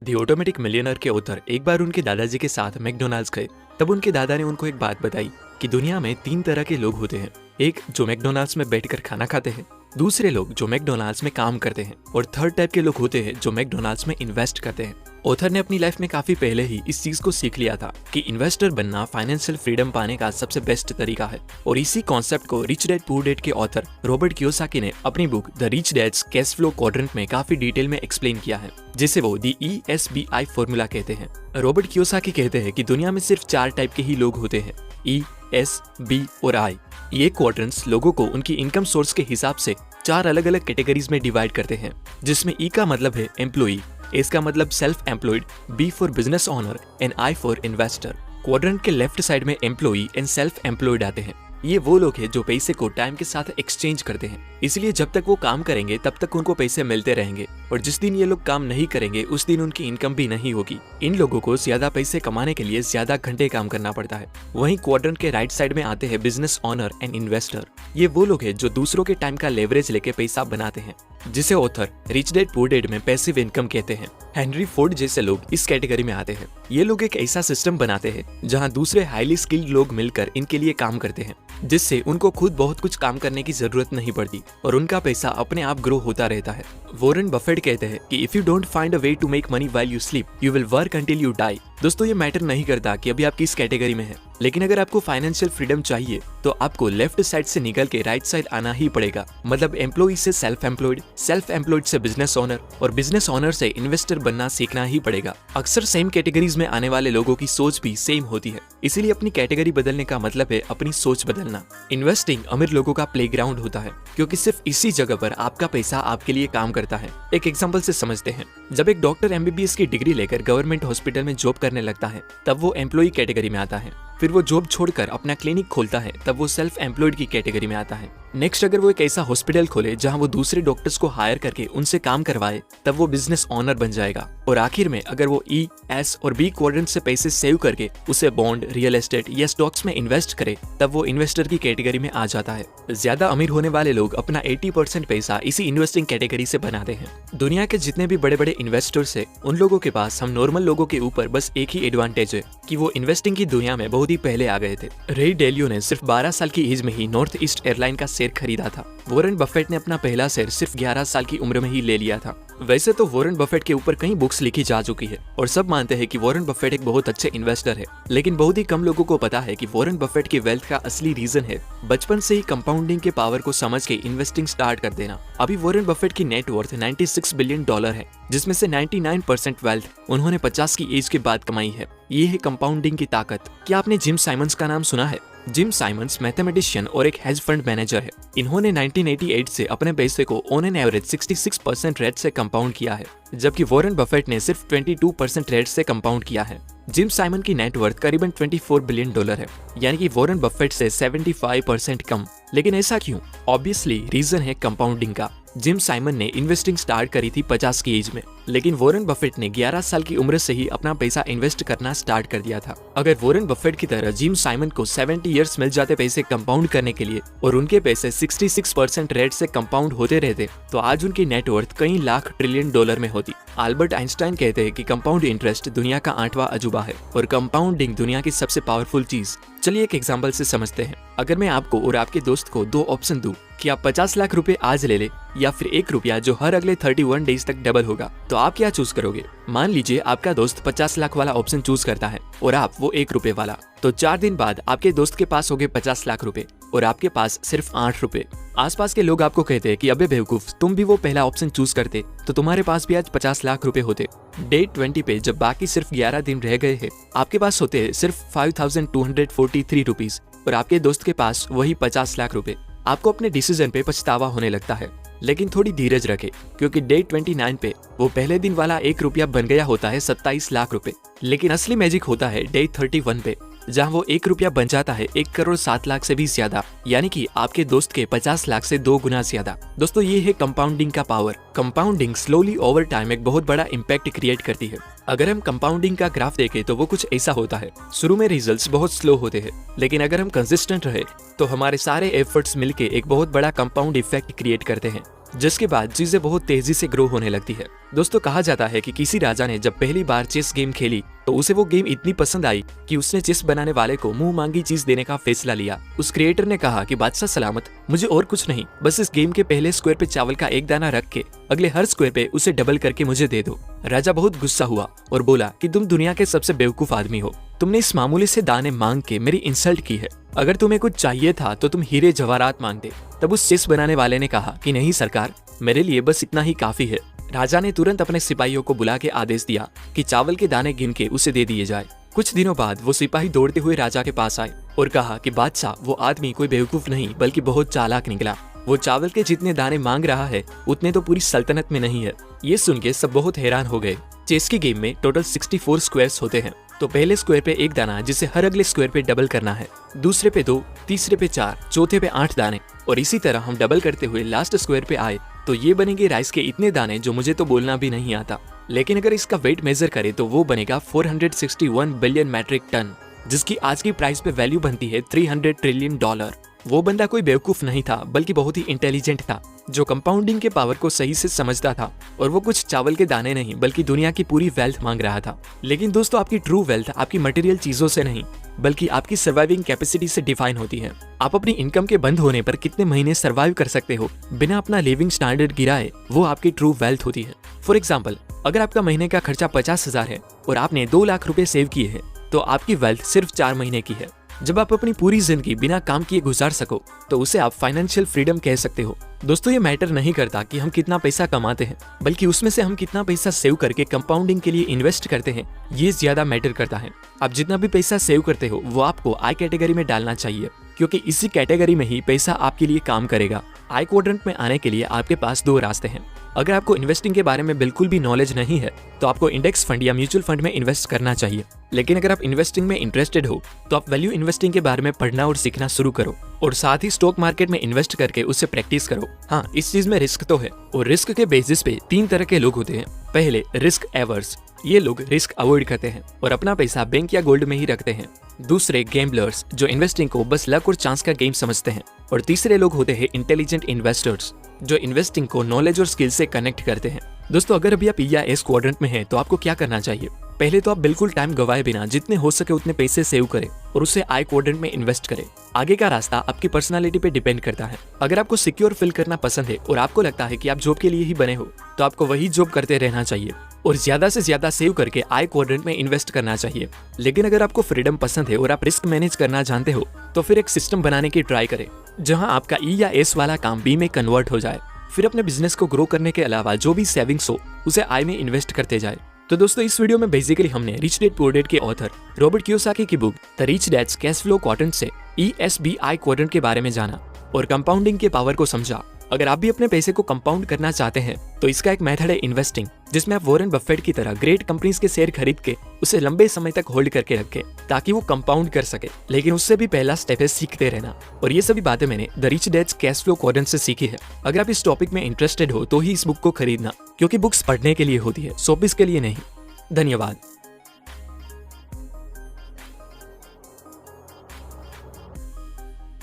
दी automatic millionaire के author एक बार उनके दादाजी के साथ मैकडॉनल्ड्स गए। तब उनके दादा ने उनको एक बात बताई कि दुनिया में 3 तरह के लोग होते हैं। एक जो मैकडॉनल्ड्स में बैठकर खाना खाते हैं, दूसरे लोग जो मैकडॉनल्ड्स में काम करते हैं, और थर्ड टाइप के लोग होते हैं जो मैकडॉनल्ड्स में इन्वेस्ट करते हैं। ऑथर ने अपनी लाइफ में काफी पहले ही इस चीज को सीख लिया था कि इन्वेस्टर बनना फाइनेंशियल फ्रीडम पाने का सबसे बेस्ट तरीका है। और इसी कॉन्सेप्ट को रिच डैड पुअर डैड के ऑथर रॉबर्ट कियोसाकी ने अपनी book the rich dad's cash flow quadrant में काफी डिटेल में एक्सप्लेन किया है, जिसे वो दी ESBI फॉर्मूला कहते हैं। रॉबर्ट कियोसाकी कहते हैं कि दुनिया में सिर्फ 4 टाइप के ही लोग होते हैं, E, S, B और I। ये क्वाड्रेंट्स लोगों को उनकी इनकम सोर्स के हिसाब से 4 अलग अलग कैटेगरीज में डिवाइड करते हैं, जिसमें E का मतलब है एम्प्लॉई, S का मतलब self employed, B for business owner and I for investor. Quadrant के लेफ्ट साइड में एम्प्लॉई एंड सेल्फ एम्प्लॉयड आते हैं। ये वो लोग हैं जो पैसे को टाइम के साथ एक्सचेंज करते हैं, इसलिए जब तक वो काम करेंगे तब तक उनको पैसे मिलते रहेंगे, और जिस दिन ये लोग काम नहीं करेंगे उस दिन उनकी इनकम भी नहीं होगी। इन लोगों को ज्यादा पैसे कमाने के लिए ज्यादा घंटे काम करना पड़ता है। वहीं क्वाड्रेंट के राइट साइड में आते हैं बिजनेस ओनर एंड इन्वेस्टर। ये वो लोग हैं जो दूसरों के टाइम का लेवरेज लेके पैसा बनाते हैं, जिसे author rich dad poor dad में पैसिव इनकम कहते हैं। हेनरी फोर्ड जैसे लोग इस कैटेगरी में आते हैं। ये लोग एक ऐसा सिस्टम बनाते हैं जहां दूसरे हाईली स्किल्ड लोग मिलकर इनके लिए काम करते हैं, जिससे उनको खुद बहुत कुछ काम करने की जरूरत नहीं पड़ती और उनका पैसा अपने आप ग्रो होता रहता है। वॉरेन बफेट कहते हैं कि if you don't find a way to make money while you sleep, you will work until you die. दोस्तों, ये मैटर नहीं करता कि अभी आप किस कैटेगरी में हैं, लेकिन अगर आपको फाइनेंशियल फ्रीडम चाहिए तो आपको लेफ्ट साइड से निकल के राइट साइड आना ही पड़ेगा। मतलब एम्प्लॉई से सेल्फ एम्प्लॉयड, सेल्फ एम्प्लॉयड से बिजनेस ओनर, और बिजनेस ओनर से इन्वेस्टर बनना सीखना ही पड़ेगा। अक्सर सेम कैटेगरीज में आने वाले लोगों की सोच भी सेम होती है, इसीलिए अपनी कैटेगरी बदलने का मतलब है अपनी सोच बदलना। इन्वेस्टिंग अमीर लोगों का प्लेग्राउंड होता है, क्योंकि सिर्फ इसी जगह पर आपका पैसा आपके लिए काम करता है। एक एग्जांपल से समझते हैं। जब एक डॉक्टर MBBS की डिग्री लेकर गवर्नमेंट हॉस्पिटल में जॉब करने लगता है, तब वो एम्प्लॉई कैटेगरी में आता है। फिर वो जॉब छोड़कर अपना क्लिनिक खोलता है, तब वो सेल्फ एम्प्लॉयड की कैटेगरी में आता है। नेक्स्ट, अगर वो एक ऐसा हॉस्पिटल खोले जहां वो दूसरे डॉक्टर्स को हायर करके उनसे काम करवाए, तब वो बिजनेस ओनर बन जाएगा। और आखिर में अगर वो E, S और B क्वाड्रेंट से पैसे सेव करके उसे बॉन्ड, रियल एस्टेट या स्टॉक्स में इन्वेस्ट करे, तब वो इन्वेस्टर की कैटेगरी में आ जाता है। ज्यादा अमीर होने वाले लोग अपना 80% पैसा इसी इन्वेस्टिंग कैटेगरी से बनाते हैं। दुनिया के जितने भी बड़े बड़े इन्वेस्टर्स है, उन लोगों के पास हम नॉर्मल लोगों के ऊपर बस एक ही एडवांटेज है कि वो इन्वेस्टिंग की दुनिया में बहुत ही पहले आ गए थे। रे डेलियो ने सिर्फ 12 साल की एज में ही नॉर्थ ईस्ट एयरलाइन का शेयर खरीदा था। वॉरेन बफेट ने अपना पहला शेयर सिर्फ 11 साल की उम्र में ही ले लिया था। वैसे तो वॉरेन बफेट के ऊपर कई बुक्स लिखी जा चुकी है और सब मानते हैं कि वॉरेन बफेट एक बहुत अच्छे इन्वेस्टर है, लेकिन बहुत ही कम लोगों को पता है कि वॉरेन बफेट की वेल्थ का असली रीजन है बचपन से ही कंपाउंडिंग के पावर को समझ के इन्वेस्टिंग स्टार्ट कर देना। अभी वॉरेन बफेट की नेटवर्थ $96 बिलियन है, जिसमें से 99% वेल्थ उन्होंने 50 की एज के बाद कमाई है। ये है कंपाउंडिंग की ताकत। क्या आपने जिम साइमंस का नाम सुना है? जिम साइमंस मैथमेटिशियन और एक हेज फंड मैनेजर है। इन्होंने 1988 से अपने पैसे को ऑन एन एवरेज 66% रेट से कंपाउंड किया है, जबकि वॉरेन बफेट ने सिर्फ 22% रेट से कंपाउंड किया है। जिम साइमन की नेटवर्थ करीबन $24 बिलियन है, यानी कि वॉरेन बफेट से 75% कम। लेकिन ऐसा क्यों? ऑब्वियसली रीजन है कंपाउंडिंग का। जिम साइमन ने इन्वेस्टिंग स्टार्ट करी थी 50 की एज में, लेकिन वॉरेन बफेट ने 11 साल की उम्र से ही अपना पैसा इन्वेस्ट करना स्टार्ट कर दिया था। अगर वॉरेन बफेट की तरह जिम साइमन को 70 इयर्स मिल जाते पैसे कंपाउंड करने के लिए और उनके पैसे 66% रेट से कंपाउंड होते रहते, तो आज उनकी नेटवर्थ कई लाख ट्रिलियन डॉलर में होती। अल्बर्ट आइंस्टाइन कहते हैं कि कंपाउंड इंटरेस्ट दुनिया का 8वां अजूबा है और कंपाउंडिंग दुनिया की सबसे पावरफुल चीज। चलिए एक एग्जांपल से समझते हैं। अगर मैं आपको और आपके दोस्त को 2 ऑप्शन दूं कि आप 50 लाख रुपए आज ले ले या फिर 1 रुपया जो हर अगले 31 डेज तक डबल होगा, तो आप क्या चूज करोगे? मान लीजिए आपका दोस्त 50 लाख वाला ऑप्शन चूज करता है और आप वो 1 रुपए वाला, तो 4 दिन बाद आपके दोस्त के पास हो गए 50 लाख रुपए और आपके पास सिर्फ 8 रुपए। आसपास के लोग आपको कहते हैं कि अबे बेवकूफ, तुम भी वो पहला ऑप्शन चूज करते तो तुम्हारे पास भी आज 50 लाख रुपए होते। डे 20 पे जब बाकी सिर्फ 11 दिन रह गए हैं, आपके पास होते हैं सिर्फ 5243 रुपीज और आपके दोस्त के पास वही 50 लाख रुपए। आपको अपने डिसीजन पे पछतावा होने लगता है, लेकिन थोड़ी धीरज रखें, क्योंकि डे 29 पे वो पहले दिन वाला 1 रुपया बन गया होता है 27 लाख रुपए। लेकिन असली मैजिक होता है डे 31 पे, जहां वो 1 रुपया बन जाता है 1 करोड़ 7 लाख से भी ज्यादा, यानी कि आपके दोस्त के 50 लाख से 2 गुना ज्यादा। दोस्तों, ये है कंपाउंडिंग का power. Compounding slowly over time एक बहुत बड़ा इम्पैक्ट क्रिएट करती है। अगर हम कंपाउंडिंग का ग्राफ देखें तो वो कुछ ऐसा होता है। शुरू में रिजल्ट्स बहुत स्लो होते हैं, लेकिन अगर हम कंसिस्टेंट रहे तो हमारे सारे एफर्ट्स मिलके एक बहुत बड़ा कंपाउंड इफेक्ट क्रिएट करते हैं। जिसके बाद चीजें बहुत तेजी से ग्रो होने लगती है। दोस्तों कहा जाता है कि किसी राजा ने जब पहली बार चेस गेम खेली तो उसे वो गेम इतनी पसंद आई कि उसने चेस बनाने वाले को मुंह मांगी चीज देने का फैसला लिया। उस क्रिएटर ने कहा कि बादशाह सलामत, मुझे और कुछ नहीं, बस इस गेम के पहले स्क्वायर पे चावल का एक दाना रख के अगले हर स्क्वायर पे उसे डबल करके मुझे दे दो। राजा बहुत गुस्सा हुआ और बोला कि तुम दुनिया के सबसे बेवकूफ आदमी हो, तुमने इस मामूली से दाने मांग के मेरी इंसल्ट की है। अगर तुम्हें कुछ चाहिए था तो तुम हीरे जवाहरात मांगते। तब उस चेस बनाने वाले ने कहा कि नहीं सरकार, मेरे लिए बस इतना ही काफी है। राजा ने तुरंत अपने सिपाहियों को बुला के आदेश दिया कि चावल के दाने गिन के उसे दे दिए जाए। कुछ दिनों बाद वो सिपाही दौड़ते हुए राजा के पास आए और कहा कि बादशाह, वो आदमी कोई बेवकूफ नहीं बल्कि बहुत चालाक निकला। वो चावल के जितने दाने मांग रहा है उतने तो पूरी सल्तनत में नहीं है। ये सुन के सब बहुत हैरान हो गए। चेस की गेम में टोटल 64 स्क्वायर्स होते हैं, तो पहले स्क्वायर पे एक दाना जिसे हर अगले स्क्वायर पे डबल करना है, दूसरे पे 2, तीसरे पे 4, चौथे पे 8 दाने, और इसी तरह हम डबल करते हुए लास्ट स्क्वायर पे आए तो ये बनेंगे राइस के इतने दाने जो मुझे तो बोलना भी नहीं आता। लेकिन अगर इसका वेट मेजर करें तो वो बनेगा 461 बिलियन मैट्रिक टन, जिसकी आज की प्राइस पे वैल्यू बनती है $300 ट्रिलियन। वो बंदा कोई बेवकूफ नहीं था बल्कि बहुत ही इंटेलिजेंट था, जो कंपाउंडिंग के पावर को सही से समझता था, और वो कुछ चावल के दाने नहीं बल्कि दुनिया की पूरी वेल्थ मांग रहा था। लेकिन दोस्तों आपकी ट्रू वेल्थ आपकी मटेरियल चीजों से नहीं बल्कि आपकी सर्वाइविंग कैपेसिटी से डिफाइन होती है। आप अपनी इनकम के बंद होने पर कितने महीने सर्वाइव कर सकते हो बिना अपना लिविंग स्टैंडर्ड गिराए, वो आपकी ट्रू वेल्थ होती है। फॉर एग्जाम्पल, अगर आपका महीने का खर्चा 50,000 है और आपने 2 लाख रुपए सेव किए हैं तो आपकी वेल्थ सिर्फ 4 महीने की है। जब आप अपनी पूरी जिंदगी बिना काम किए गुजार सको तो उसे आप फाइनेंशियल फ्रीडम कह सकते हो। दोस्तों ये मैटर नहीं करता कि हम कितना पैसा कमाते हैं, बल्कि उसमें से हम कितना पैसा सेव करके कंपाउंडिंग के लिए इन्वेस्ट करते हैं, ये ज्यादा मैटर करता है। आप जितना भी पैसा सेव करते हो वो आपको आई कैटेगरी में डालना चाहिए, क्योंकि इसी कैटेगरी में ही पैसा आपके लिए काम करेगा। आई क्वाड्रेंट में आने के लिए आपके पास 2 रास्ते हैं। अगर आपको इन्वेस्टिंग के बारे में बिल्कुल भी नॉलेज नहीं है तो आपको इंडेक्स फंड या म्यूचुअल फंड में इन्वेस्ट करना चाहिए। लेकिन अगर आप इन्वेस्टिंग में इंटरेस्टेड हो तो आप वैल्यू इन्वेस्टिंग के बारे में पढ़ना और सीखना शुरू करो, और साथ ही स्टॉक मार्केट में इन्वेस्ट करके उससे प्रैक्टिस करो। हाँ, इस चीज में रिस्क तो है, और रिस्क के बेसिस पे 3 तरह के लोग होते हैं। पहले रिस्क एवर्स, ये लोग रिस्क अवॉइड करते हैं और अपना पैसा बैंक या गोल्ड में ही रखते हैं। दूसरे गैम्बलर्स, जो इन्वेस्टिंग को बस लक और चांस का गेम समझते हैं। और तीसरे लोग होते हैं इंटेलिजेंट इन्वेस्टर्स, जो इन्वेस्टिंग को नॉलेज और स्किल से कनेक्ट करते हैं। दोस्तों अगर अभी आप ई या एस क्वाड्रेंट में हैं तो आपको क्या करना चाहिए? पहले तो आप बिल्कुल टाइम गवाए बिना जितने हो सके उतने पैसे सेव करें और उसे आई क्वाड्रेंट में इन्वेस्ट करें। आगे का रास्ता आपकी पर्सनालिटी पे डिपेंड करता है। अगर आपको सिक्योर फील करना पसंद है और आपको लगता है कि आप जॉब के लिए ही बने हो तो आपको वही जॉब करते रहना चाहिए और ज्यादा से ज्यादा सेव करके आई क्वाड्रेंट में इन्वेस्ट करना चाहिए। लेकिन अगर आपको फ्रीडम पसंद है और आप रिस्क मैनेज करना जानते हो तो फिर एक सिस्टम बनाने की ट्राई करें जहां आपका ई या एस वाला काम बी में कन्वर्ट हो जाए। फिर अपने बिजनेस को ग्रो करने के अलावा जो भी सेविंग्स हो उसे आई में इन्वेस्ट करते जाए। तो दोस्तों इस वीडियो में बेसिकली हमने रिच डैड पुअर डैड के ऑथर रॉबर्ट कियोसाकी की book the rich dad's cash flow quadrant से ESBI क्वाड्रेंट के बारे में जाना और कंपाउंडिंग के पावर को समझा। अगर आप भी अपने पैसे को कंपाउंड करना चाहते हैं तो इसका एक मेथड है इन्वेस्टिंग, जिसमें आप वॉरेन बफेट की तरह ग्रेट कंपनीज के शेयर खरीद के उसे लंबे समय तक होल्ड करके रखें ताकि वो कंपाउंड कर सके। लेकिन उससे भी पहला स्टेप है सीखते रहना, और ये सभी बातें मैंने the rich dad's cash flow quadrant से सीखी है। अगर आप इस टॉपिक में इंटरेस्टेड हो तो ही इस बुक को खरीदना, क्योंकि बुक्स पढ़ने के लिए होती है, शॉपिंग के लिए नहीं। धन्यवाद।